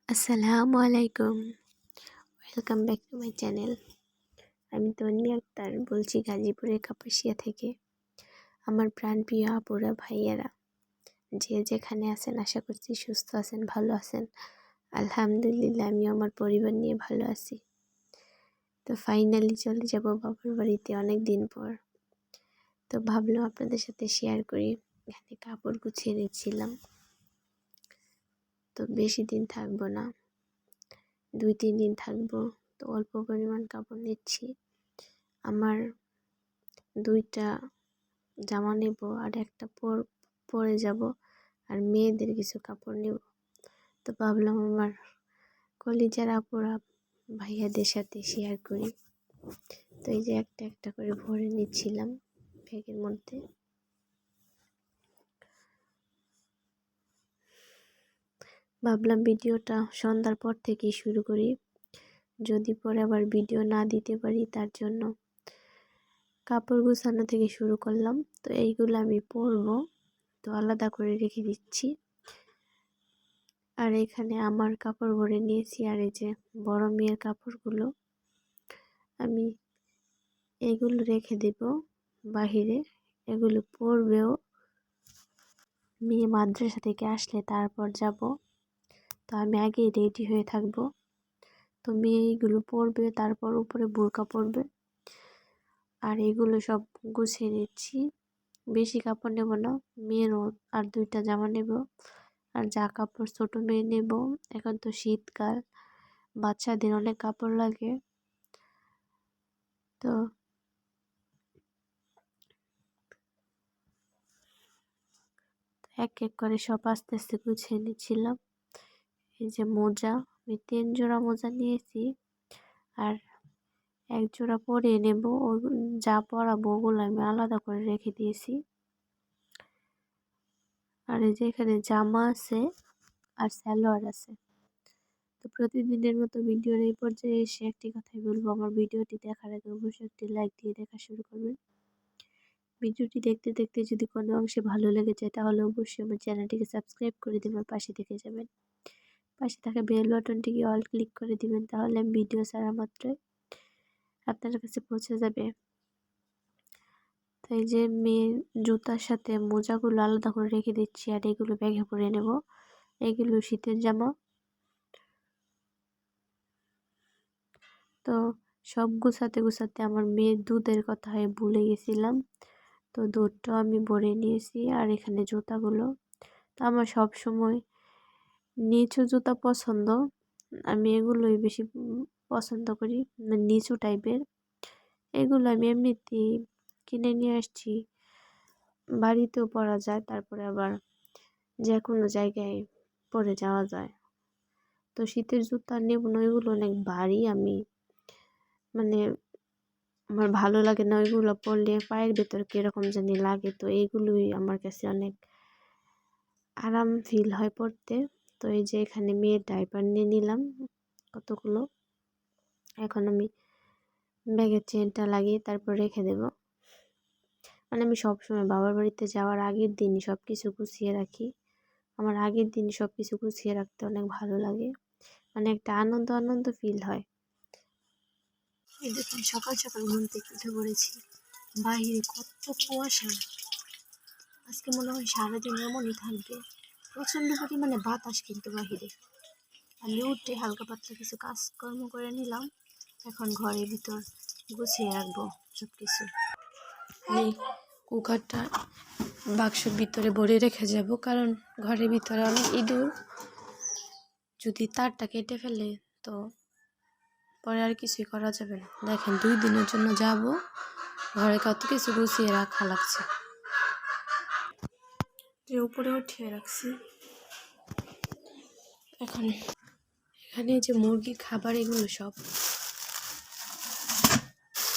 আসসালামু আলাইকুম। Welcome back to my channel. আমি তন্নি আক্তার বলছি গাজীপুরের কাপাসিয়া থেকে। আমার প্রাণপ্রিয় আপুরা ভাইয়ারা যে যেখানে আছেন আশা করছি সুস্থ আছেন, ভালো আছেন। আলহামদুলিল্লাহ আমি আমার পরিবার নিয়ে ভালো আছি। তো ফাইনালি চলে যাব বাবার বাড়িতে অনেক দিন পর। তো ভাবলাম আপনাদের সাথে শেয়ার করি। এখানে কাপড় গুছিয়ে নিচ্ছিলাম। তো বেশি দিন থাকবো না, 2-3 দিন থাকবো। তো অল্প পরিমাণ কাপড় নিচ্ছি। আমার 2টা জামা নেব আর একটা পরে যাব, আর মেয়েদের কিছু কাপড় নেব। তো ভাবলাম আমার কলিজার আপুরা ভাইয়াদের সাথে শেয়ার করি। তো এই যে একটা একটা করে ভরে নিচ্ছিলাম ব্যাগের মধ্যে। ভাবলাম ভিডিওটা সন্ধ্যার পর থেকেই শুরু করি, যদি পরে আবার ভিডিও না দিতে পারি তার জন্য। কাপড় গুছানো থেকে শুরু করলাম। তো এইগুলো আমি পরবো, তো আলাদা করে রেখে দিচ্ছি। আর এখানে আমার কাপড় ভরে নিয়েছি, আর এই যে বড় মেয়ের কাপড়গুলো আমি এগুলো রেখে দেব বাহিরে। এগুলো পরবেও, মেয়ে মাদ্রাসা থেকে আসলে তারপর যাব। তো আমি আগেই রেডি হয়ে থাকবো। তো মেয়ে এইগুলো পরবে, তারপর উপরে বোরকা পরবে। আর এগুলো সব গুছিয়ে নিচ্ছি। বেশি কাপড় নেব না, মেয়েরও আর 2টা জামা নেব। আর যা কাপড় ছোট মেয়ে নেব। এখন তো শীতকাল, বাচ্চাদের অনেক কাপড় লাগে। তো এক এক করে সব আস্তে আস্তে গুছিয়ে নিচ্ছিলাম। এই যে মোজা, আমি 3 জোড়া মোজা নিয়েছি, আর 1 জোড়া পরে নেব। যা পরাবো ওগুলো আমি আলাদা করে রেখে দিয়েছি। আর এই যে এখানে জামা আছে আর সালোয়ার আছে। তো প্রতিদিনের মতো ভিডিওর এই পর্যায়ে এসে একটি কথাই বলবো, আমার ভিডিওটি দেখার আগে অবশ্যই একটি লাইক দিয়ে দেখা শুরু করবেন। ভিডিওটি দেখতে দেখতে যদি কোনো অংশে ভালো লেগে যায় তাহলে অবশ্যই আমার চ্যানেলটিকে সাবস্ক্রাইব করে দিয়ে আমার পাশে থেকে যাবেন। পাশে থাকা বেল বাটনটিকে অল ক্লিক করে দিবেন, তাহলে আমি ভিডিও ছাড়া মাত্রই আপনার কাছে পৌঁছে যাবে। তো এই যে মেয়ের জুতার সাথে মোজাগুলো আলাদা করে রেখে দিচ্ছি, আর এগুলো ব্যাগে ভরে নেব। এগুলো শীতের জামা। তো সব গুছাতে গুছাতে আমার মেয়ের দুধের কথা ভুলে গেছিলাম। তো দুধটাও আমি ভরে নিয়েছি। আর এখানে জুতাগুলো, তো আমার সব সময় নিচু জুতা পছন্দ। আমি এগুলোই বেশি পছন্দ করি, নিচু টাইপের। এগুলো আমি এমনিতেই কিনে নিয়ে আসছি, বাড়িতেও পরা যায়, তারপরে আবার যে কোনো জায়গায় পরে যাওয়া যায়। তো শীতের জুতা নেব না, ওইগুলো অনেক ভারী। আমি মানে আমার ভালো লাগে না ওইগুলো পরলে, পায়ের ভেতর কীরকম জানি লাগে। তো এইগুলোই আমার কাছে অনেক আরাম ফিল হয় পরতে। তো এই যে এখানে মেয়ের ডাইপার নিয়ে নিলাম কতগুলো। এখন আমি ব্যাগের চেনটা লাগিয়ে তারপর রেখে দেব। মানে আমি সবসময় বাবার বাড়িতে যাওয়ার আগের দিনই সব কিছু গুছিয়ে রাখি। আমার আগের দিন সব কিছু গুছিয়ে রাখতে অনেক ভালো লাগে, মানে একটা আনন্দ আনন্দ ফিল হয়। এই দেখুন সকাল সকাল ঘুম থেকে উঠে পড়েছি, বাইরে কত কুয়াশা। আজকে মনে হয় সারাদিন এমনই থাকবে, প্রচণ্ড পরিমাণে বাতাস কিন্তু বাহিরে। আমি উঠে হালকা পাতলা কিছু কাজকর্ম করে নিলাম। এখন ঘরের ভিতর গুছিয়ে রাখবো সব কিছু। এই কুকারটা বাক্সের ভিতরে ভরে রেখে যাব, কারণ ঘরের ভিতরে অনেক ইঁদুর। যদি তারটা কেটে ফেলে তো পরে আর কিছুই করা যাবে না। দেখেন 2 দিনের জন্য যাব, ঘরে কত কিছু গুছিয়ে রাখা লাগছে। যে উপরে উঠিয়ে রাখছি। এখন এখানে যে মুরগির খাবার, এগুলো সব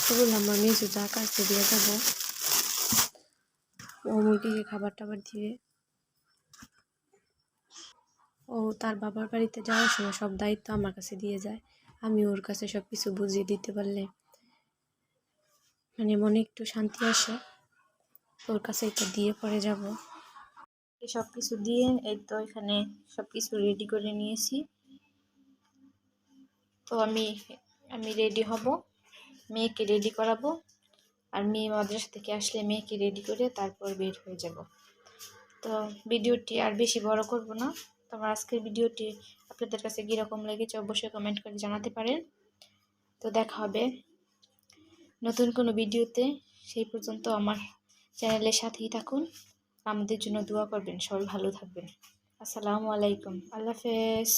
এগুলো আমার মেজো যার কাছে দিয়ে যাবো। ও মুরগিকে খাবার টাবার দিয়ে ও তার বাবার বাড়িতে যাওয়ার সময় সব দায়িত্ব আমার কাছে দিয়ে যায়। আমি ওর কাছে সব কিছু বুঝিয়ে দিতে পারলে মানে মনে একটু শান্তি আসে। ওর কাছে এটা দিয়ে পরে যাব। সব কিছু দিয়ে এই তো এখানে সব কিছু রেডি করে নিয়েছি। তো আমি রেডি হব, মেয়েকে রেডি করাবো, আর মেয়ে মাদ্রাসা থেকে আসলে মেয়েকে রেডি করে তারপর বের হয়ে যাব। তো ভিডিওটি আর বেশি বড় করব না। তো আমার আজকের ভিডিওটি আপনাদের কাছে কীরকম লেগেছে অবশ্যই কমেন্ট করে জানাতে পারেন। তো দেখা হবে নতুন কোনো ভিডিওতে। সেই পর্যন্ত আমার চ্যানেলের সাথেই থাকুন, আমাদের জন্য দোয়া করবেন। সবাই ভালো থাকবেন। আসসালামু আলাইকুম, আল্লাহ হাফেজ।